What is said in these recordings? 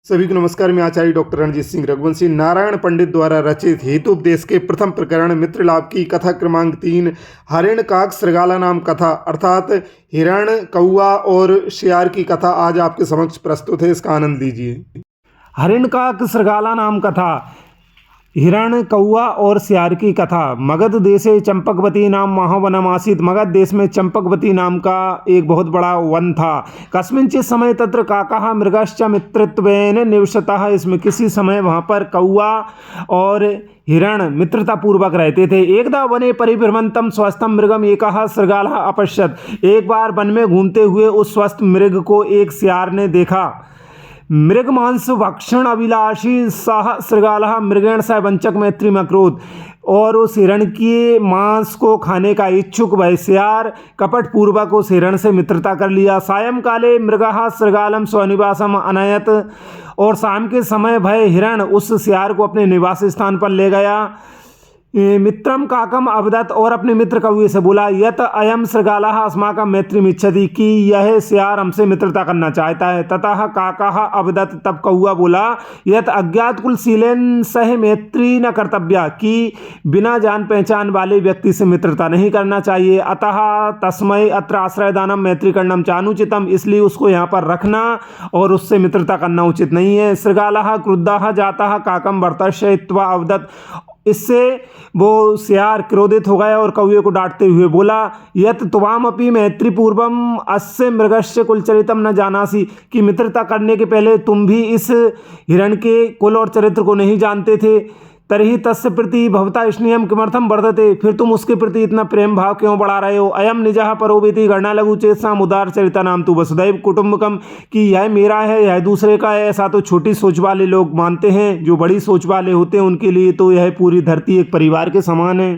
सभी को नमस्कार। मैं आचार्य डॉक्टर रणजीत सिंह रघुवंशी नारायण पंडित द्वारा रचित हेतुपदेश के प्रथम प्रकरण मित्र लाभ की कथा क्रमांक 3 हिरण्यकाक श्रृगाला नाम कथा अर्थात हिरण कौआ और शियार की कथा आज आपके समक्ष प्रस्तुत है। इसका आनंद लीजिए। हिरण्यकाक श्रृगाला नाम कथा। हिरण कौआ और सियार की कथा। मगध देशे चंपकवती नाम महावनम आसीत्। मगध देश में चंपकवती नाम का एक बहुत बड़ा वन था। कस्मिंचित समय तत्र काकः मृगश्च मित्रत्वेन निवसतः। इसमें किसी समय वहाँ पर कौआ और हिरण मित्रता पूर्वक रहते थे। एकदा वने परिभ्रमंतम स्वस्थम मृगम एकः श्रृगालः अपश्यत्। एक बार वन में घूमते हुए उस स्वस्थ मृग को एक सियार ने देखा। मृग मांस भक्षण अभिलाषी सह श्रृगालः मृगेण सह वंचक मैत्री मक्रोध। और उस हिरण के मांस को खाने का इच्छुक वह सियार कपट पूर्वक उस हिरण से मित्रता कर लिया। सायं काले मृगः श्रृगालम स्वनिवासम अनयत। और शाम के समय वह हिरण उस सियार को अपने निवास स्थान पर ले गया। मित्रम काकम अवदत। और अपने मित्र कौए से बोला यत अयम श्रृगालः अस्माकं मैत्रीम इच्छति कि यह सियार हमसे मित्रता करना चाहता है। ततः काकः अवदत। तब कौआ बोला यत अज्ञात कुलशीलेन सह मैत्री न कर्तव्या कि बिना जान पहचान वाले व्यक्ति से मित्रता नहीं करना चाहिए। अतः तस्मै अत्र आश्रयदानम मैत्री करनम चानुचितम। इसलिए उसको यहाँ पर रखना और उससे मित्रता करना उचित नहीं है। श्रृगालः क्रुद्धः जातः काकम वर्तयित्वा अवदत। इससे वो सियार क्रोधित हो गया और कौए को डांटते हुए बोला यत त्वामपि मैत्री पूर्वम अस्य मृगस्य कुलचरितम न जानासी कि मित्रता करने के पहले तुम भी इस हिरण के कुल और चरित्र को नहीं जानते थे। तर्हि तस्य प्रति भवता स्नेहम किमर्थम वर्धते। फिर तुम उसके प्रति इतना प्रेम भाव क्यों बढ़ा रहे हो। अयम निजः परोवेति गणना लघु चेतसाम उदार चरिता नाम तु वसुदैव कुटुंबकम कि यह मेरा है यह दूसरे का है। ऐसा तो छोटी सोच वाले लोग मानते हैं। जो बड़ी सोच वाले होते हैं उनके लिए तो यह पूरी धरती एक परिवार के समान है।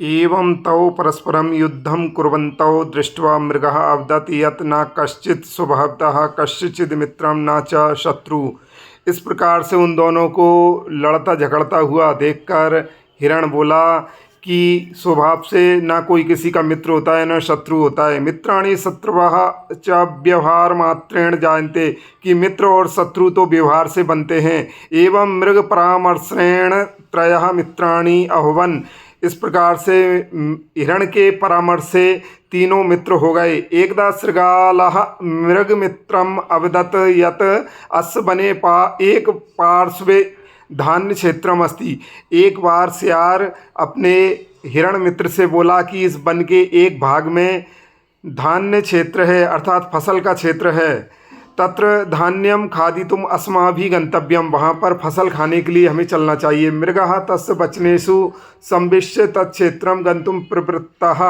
एवं तौ परस्परम युद्धम कुर्वन्तौ दृष्ट्वा मृगः अवदत् यत् न कश्चित् स्वभावतः कश्चित् मित्रम न च शत्रु। इस प्रकार से उन दोनों को लड़ता झगड़ता हुआ देखकर हिरण बोला कि स्वभाव से ना कोई किसी का मित्र होता है न शत्रु होता है। मित्राणि शत्रुवः च व्यवहार मात्रेण जानते कि मित्र और शत्रु तो व्यवहार से बनते हैं। एवं मृग परामर्शेण त्रयः मित्राणि अभवन्। इस प्रकार से हिरण के परामर्श से तीनों मित्र हो गए। एकदा श्रृगालः मृग मित्रम अवदत् यत् अस्य वने एक पार्श्वे धान्य क्षेत्रम अस्ति। एक बार सियार अपने हिरण मित्र से बोला कि इस वन के एक भाग में धान्य क्षेत्र है अर्थात फसल का क्षेत्र है। तत्र धान्यम खादितुम अस्माभिः गंतव्यम। वहाँ पर फसल खाने के लिए हमें चलना चाहिए। मृगः तस्य वचनेषु संविश्य तत्क्षेत्रम गंतुम प्रवृत्तः।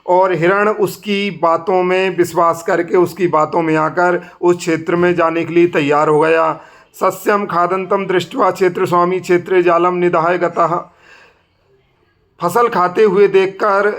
और हिरण उसकी बातों में विश्वास करके उसकी बातों में आकर उस क्षेत्र में जाने के लिए तैयार हो गया। सस्यम खादंतम दृष्ट्वा क्षेत्र स्वामी क्षेत्रे जालम निधाय गतः। फसल खाते हुए देखकर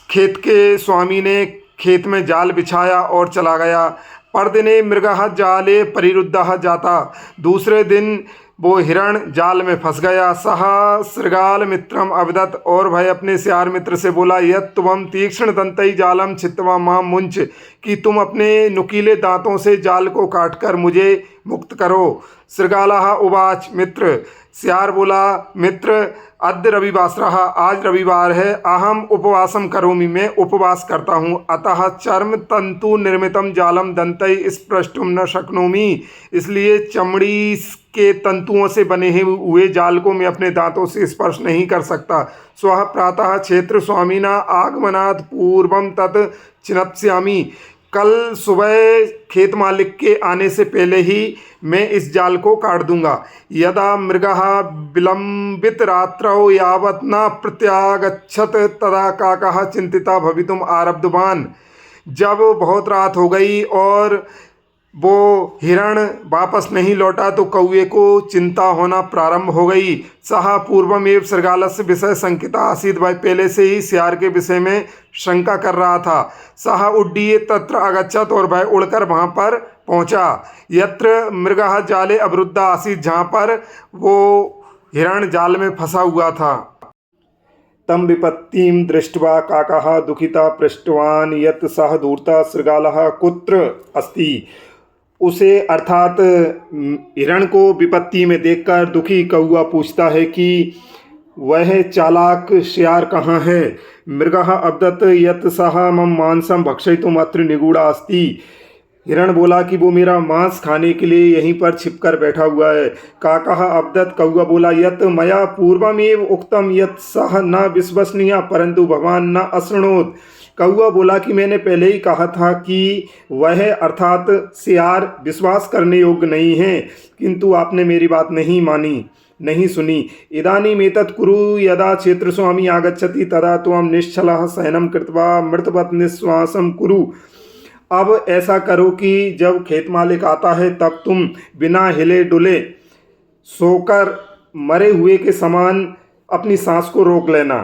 खेत के स्वामी ने खेत में जाल बिछाया और चला गया। परदिने मृगः जाले परिरुद्धः जाता। दूसरे दिन वो हिरण जाल में फंस गया। सह श्रृगाल मित्रम अवदत्। और भाई अपने सियार मित्र से बोला यत् त्वं तीक्ष्ण दंतै जालम छित्त्वा मां मुंच कि तुम अपने नुकीले दांतों से जाल को काटकर मुझे मुक्त करो। श्रृगालः उवाच मित्र। सियार बोला मित्र अद्य रविवासरः आज रविवार है। अहम उपवासम करोमि मैं उपवास करता हूँ। अतः चर्म तंतु निर्मितम जालम दंतै स्पृष्टुम न शक्नोमि। इसलिए चमड़ी के तंतुओं से बने हुए जाल को मैं अपने दांतों से स्पर्श नहीं कर सकता। स्वः प्रातः क्षेत्र स्वामिना आगमनात् पूर्वम तत् चिनत्स्यामि। कल सुबह खेत मालिक के आने से पहले ही मैं इस जाल को काट दूंगा। यदा मृगः विलंबित रात्रौ यावत् न प्रत्यागच्छत तदा काकः चिंतिता भवितुम आरब्धवान्। जब बहुत रात हो गई और वो हिरण वापस नहीं लौटा तो कौए को चिंता होना प्रारंभ हो गई। सह पूर्वमेव श्रृगालस्य विषय शंकिता आसीत्। भाई पहले से ही सियार के विषय में शंका कर रहा था। सह उड्डीय तत्र अगच्छत। और वह उड़कर वहाँ पर पहुँचा। यत्र मृगः जाले अवरुद्धा आसीत्। जहाँ पर वो हिरण जाल में फंसा हुआ था। तम विपत्तिम दृष्ट्वा काकः दुखिता पृष्टवान् यत् सः दूरतः श्रृगालः कुत्र अस्ति। उसे अर्थात हिरण को विपत्ति में देखकर दुखी कौआ पूछता है कि वह चालाक शियार कहाँ है। मृगः अवदत् यत् सः मम मांसम भक्षयितुम् अत्र निगूढ़ा अस्ति। हिरण बोला कि वो मेरा मांस खाने के लिए यहीं पर छिपकर बैठा हुआ है। काकः अवदत् कौआ बोला यत् मया पूर्वमेव उक्तम यत् सः न विश्वसनीय परंतु भगवान न अशृणोत्। कौआ बोला कि मैंने पहले ही कहा था कि वह अर्थात सियार विश्वास करने योग्य नहीं है, किंतु आपने मेरी बात नहीं मानी, नहीं सुनी। इदानीमेतत् कुरु यदा क्षेत्रस्वामी आगच्छति तदा त्वं निश्चलः शयनं कृत्वा मृतवत् निःश्वासं कुरु। अब ऐसा करो कि जब खेत मालिक आता है तब तुम बिना हिले डुले सोकर मरे हुए के समान अपनी सांस को रोक लेना।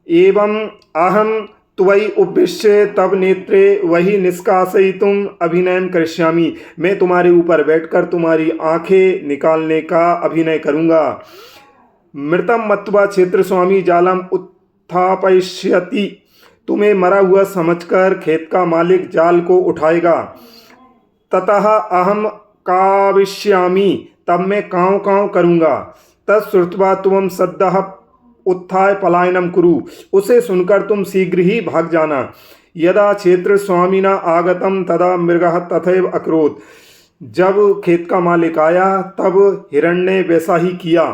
एवं अहम त्वयि उपविश्य तब नेत्रे वही निष्कासयितुम् अभिनयं करिष्यामि। मैं तुम्हारे ऊपर बैठकर तुम्हारी आंखें निकालने का अभिनय करूँगा। मृतम मत्वा क्षेत्रस्वामी जालम उत्थापयिष्यति। तुम्हें मरा हुआ समझकर खेत का मालिक जाल को उठाएगा। ततः अहम काविष्यामि। तब मैं काँव काँव करूँगा। तत्श्रुत्वा त्वं सद्यः उत्थाय पलायनम कुरु। उसे सुनकर तुम शीघ्र ही भाग जाना। यदा क्षेत्र स्वामिना आगतम तदा मृगः तथैव अकरोत्। जब खेत का मालिक आया तब हिरण ने वैसा ही किया।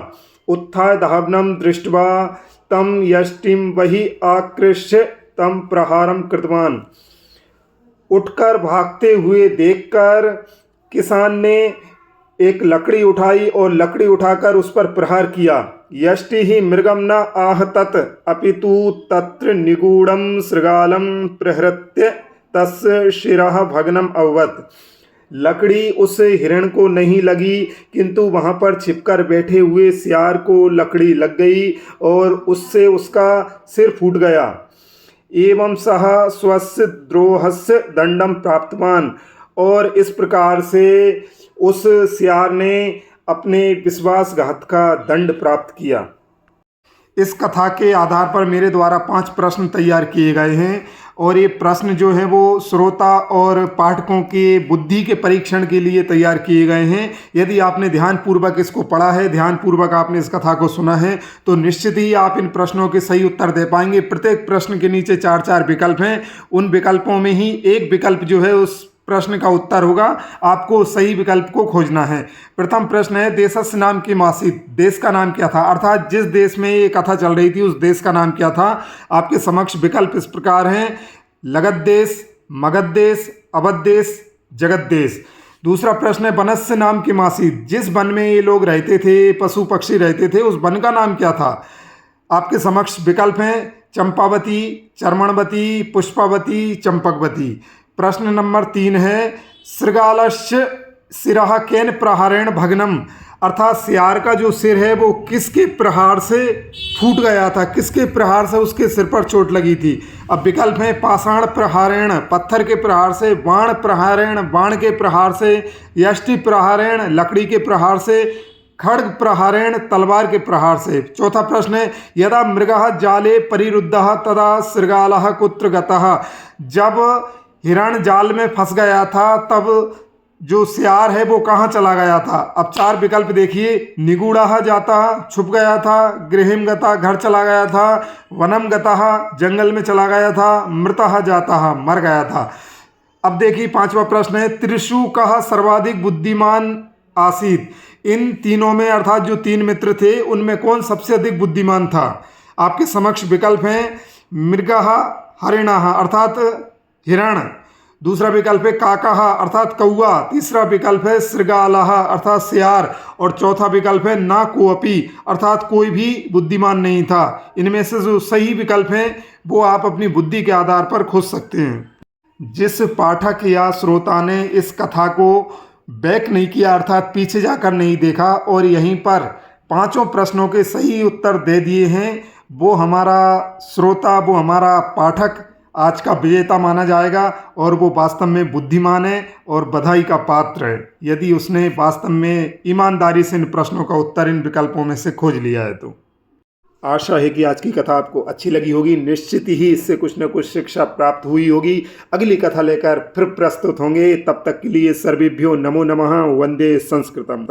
उत्थाय धावनम दृष्ट्वा तम यष्टिम वही आकृष्य तम प्रहारम कृतवान। उठकर भागते हुए देखकर किसान ने एक लकड़ी उठाई और लकड़ी उठाकर उस पर प्रहार किया। यष्टि ही मृगम न आहतत अपितु तत्र निगूढ़ं शृगालं प्रहृत्य तस्य शिरः भग्नम अभवत्। लकड़ी उस हिरण को नहीं लगी, किंतु वहाँ पर छिपकर बैठे हुए सियार को लकड़ी लग गई और उससे उसका सिर फूट गया। एवं सह स्वस्य द्रोहस्य दंडम प्राप्तवान। और इस प्रकार से उस सियार ने अपने विश्वासघात का दंड प्राप्त किया। इस कथा के आधार पर मेरे द्वारा 5 प्रश्न तैयार किए गए हैं और ये प्रश्न जो है वो श्रोता और पाठकों के बुद्धि के परीक्षण के लिए तैयार किए गए हैं। यदि आपने ध्यानपूर्वक इसको पढ़ा है, ध्यानपूर्वक आपने इस कथा को सुना है, तो निश्चित ही आप इन प्रश्नों के सही उत्तर दे पाएंगे। प्रत्येक प्रश्न के नीचे 4-4 विकल्प हैं। उन विकल्पों में ही एक विकल्प जो है उस प्रश्न का उत्तर होगा। आपको सही विकल्प को खोजना है। प्रथम प्रश्न है देशस्य नाम की मासीत। देश का नाम क्या था, अर्थात जिस देश में ये कथा चल रही थी उस देश का नाम क्या था। आपके समक्ष विकल्प इस प्रकार हैं, लगध देश, मगध देश, अवध देश, जगत देश। दूसरा प्रश्न है वनस्य नाम की मासीत। जिस वन में ये लोग रहते थे, पशु पक्षी रहते थे, उस वन का नाम क्या था। आपके समक्ष विकल्प हैं चंपावती, चर्मणवती, पुष्पावती, चंपकवती। प्रश्न नंबर 3 है शृगालस्य शिरः केन प्रहारेण भग्नम। अर्थात सियार का जो सिर है वो किसके प्रहार से फूट गया था, किसके प्रहार से उसके सिर पर चोट लगी थी। अब विकल्प है पाषाण प्रहारेण, पत्थर के प्रहार से, बाण प्रहारेण, बाण के प्रहार से, यष्टि प्रहारेण, लकड़ी के प्रहार से, खड्ग प्रहारेण, तलवार के प्रहार से। चौथा प्रश्न है यदा मृगः जाले परिरुद्धः तदा शृगालः कुत्र गतः। जब हिरण जाल में फंस गया था तब जो सियार है वो कहाँ चला गया था। अब 4 विकल्प देखिए, निगूढ़ः जाता, छुप गया था, गृहम गता, घर चला गया था, वनम गतः, जंगल में चला गया था, मृतः जाता, मर गया था। अब देखिए 5वां प्रश्न है त्रिषु कः सर्वाधिक बुद्धिमान आसीत। इन तीनों में अर्थात जो 3 मित्र थे उनमें कौन सबसे अधिक बुद्धिमान था। आपके समक्ष विकल्प हैं मृगः हरिणः अर्थात हिरण। दूसरा विकल्प है काकः अर्थात कौआ। तीसरा विकल्प है शृगालः अर्थात सियार। और चौथा विकल्प है ना कोअपि अर्थात कोई भी बुद्धिमान नहीं था। इनमें से जो सही विकल्प है वो आप अपनी बुद्धि के आधार पर खोज सकते हैं। जिस पाठक या श्रोता ने इस कथा को बैक नहीं किया अर्थात पीछे जाकर नहीं देखा और यहीं पर 5 प्रश्नों के सही उत्तर दे दिए हैं, वो हमारा श्रोता, वो हमारा पाठक आज का विजेता माना जाएगा और वो वास्तव में बुद्धिमान है और बधाई का पात्र है यदि उसने वास्तव में ईमानदारी से इन प्रश्नों का उत्तर इन विकल्पों में से खोज लिया है तो। आशा है कि आज की कथा आपको अच्छी लगी होगी। निश्चित ही इससे कुछ न कुछ शिक्षा प्राप्त हुई होगी। अगली कथा लेकर फिर प्रस्तुत होंगे। तब तक के लिए सर्वेभ्यो नमो नमः। वंदे संस्कृतम।